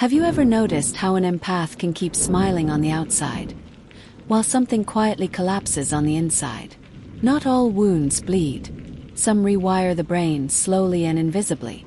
Have you ever noticed how an empath can keep smiling on the outside, while something quietly collapses on the inside? Not all wounds bleed. Some rewire the brain slowly and invisibly.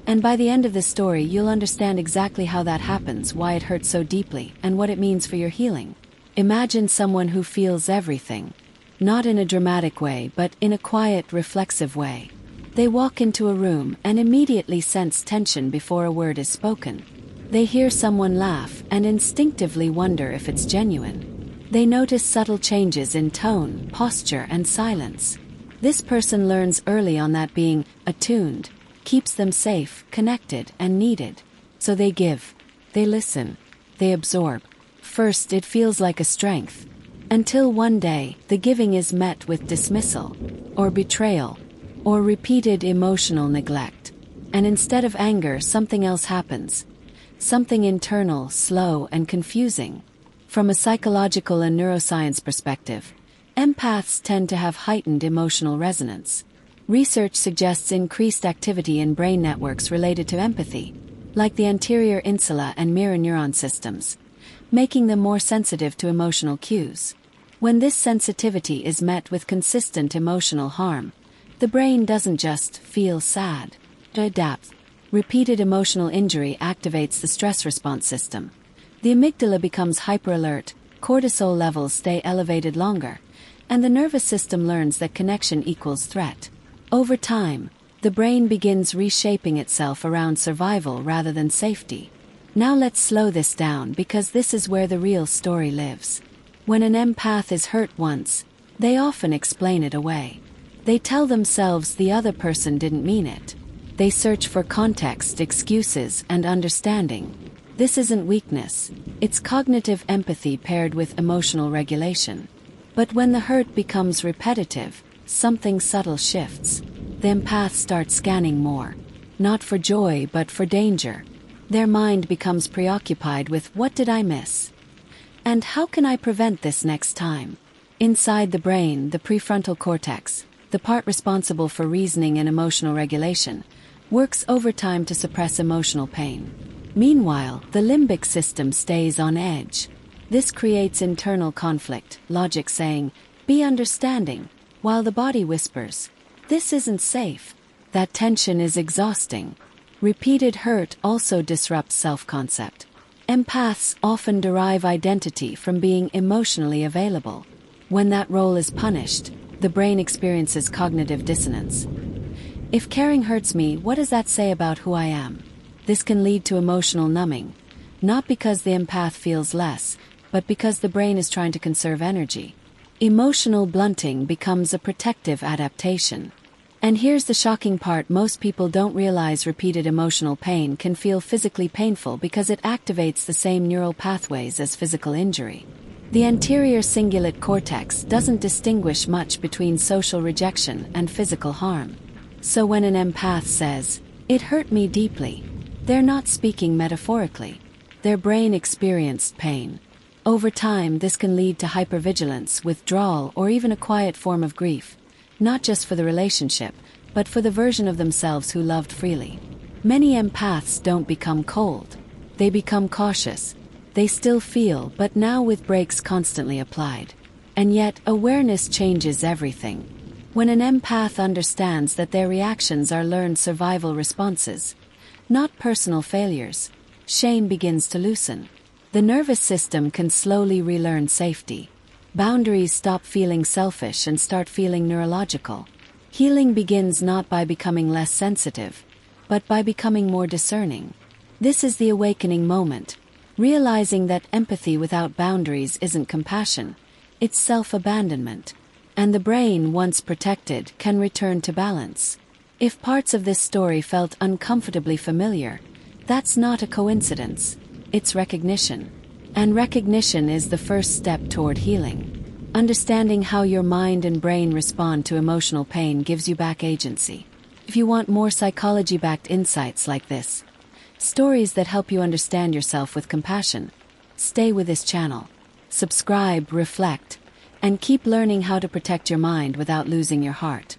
And by the end of this story, you'll understand exactly how that happens, why it hurts so deeply, and what it means for your healing. Imagine someone who feels everything, not in a dramatic way, but in a quiet, reflexive way. They walk into a room and immediately sense tension before a word is spoken. They hear someone laugh and instinctively wonder if it's genuine. They notice subtle changes in tone, posture, and silence. This person learns early on that being attuned keeps them safe, connected, and needed. So they give, they listen, they absorb. First, it feels like a strength, until one day, the giving is met with dismissal, or betrayal, or repeated emotional neglect. And instead of anger, something else happens. Something internal, slow, and confusing. From a psychological and neuroscience perspective, empaths tend to have heightened emotional resonance. Research suggests increased activity in brain networks related to empathy, like the anterior insula and mirror neuron systems, making them more sensitive to emotional cues. When this sensitivity is met with consistent emotional harm, the brain doesn't just feel sad, it adapts. Repeated emotional injury activates the stress response system. The amygdala becomes hyperalert, cortisol levels stay elevated longer, and the nervous system learns that connection equals threat. Over time, the brain begins reshaping itself around survival rather than safety. Now let's slow this down, because this is where the real story lives. When an empath is hurt once, they often explain it away. They tell themselves the other person didn't mean it. They search for context, excuses, and understanding. This isn't weakness, it's cognitive empathy paired with emotional regulation. But when the hurt becomes repetitive, something subtle shifts. The empath starts scanning more, not for joy but for danger. Their mind becomes preoccupied with what did I miss? And how can I prevent this next time? Inside the brain, the prefrontal cortex, the part responsible for reasoning and emotional regulation, works overtime to suppress emotional pain. Meanwhile, the limbic system stays on edge. This creates internal conflict, logic saying, be understanding, while the body whispers, this isn't safe. That tension is exhausting. Repeated hurt also disrupts self-concept. Empaths often derive identity from being emotionally available. When that role is punished, the brain experiences cognitive dissonance. If caring hurts me, what does that say about who I am? This can lead to emotional numbing, not because the empath feels less, but because the brain is trying to conserve energy. Emotional blunting becomes a protective adaptation. And here's the shocking part: most people don't realize repeated emotional pain can feel physically painful because it activates the same neural pathways as physical injury. The anterior cingulate cortex doesn't distinguish much between social rejection and physical harm. So when an empath says, "It hurt me deeply," they're not speaking metaphorically. Their brain experienced pain. Over time, this can lead to hypervigilance, withdrawal, or even a quiet form of grief, not just for the relationship, but for the version of themselves who loved freely. Many empaths don't become cold. They become cautious. They still feel, but now with brakes constantly applied. And yet, awareness changes everything. When an empath understands that their reactions are learned survival responses, not personal failures, shame begins to loosen. The nervous system can slowly relearn safety. Boundaries stop feeling selfish and start feeling neurological. Healing begins not by becoming less sensitive, but by becoming more discerning. This is the awakening moment, realizing that empathy without boundaries isn't compassion, it's self-abandonment. And the brain, once protected, can return to balance. If parts of this story felt uncomfortably familiar, that's not a coincidence. It's recognition. And recognition is the first step toward healing. Understanding how your mind and brain respond to emotional pain gives you back agency. If you want more psychology-backed insights like this, stories that help you understand yourself with compassion, stay with this channel. Subscribe, reflect, and keep learning how to protect your mind without losing your heart.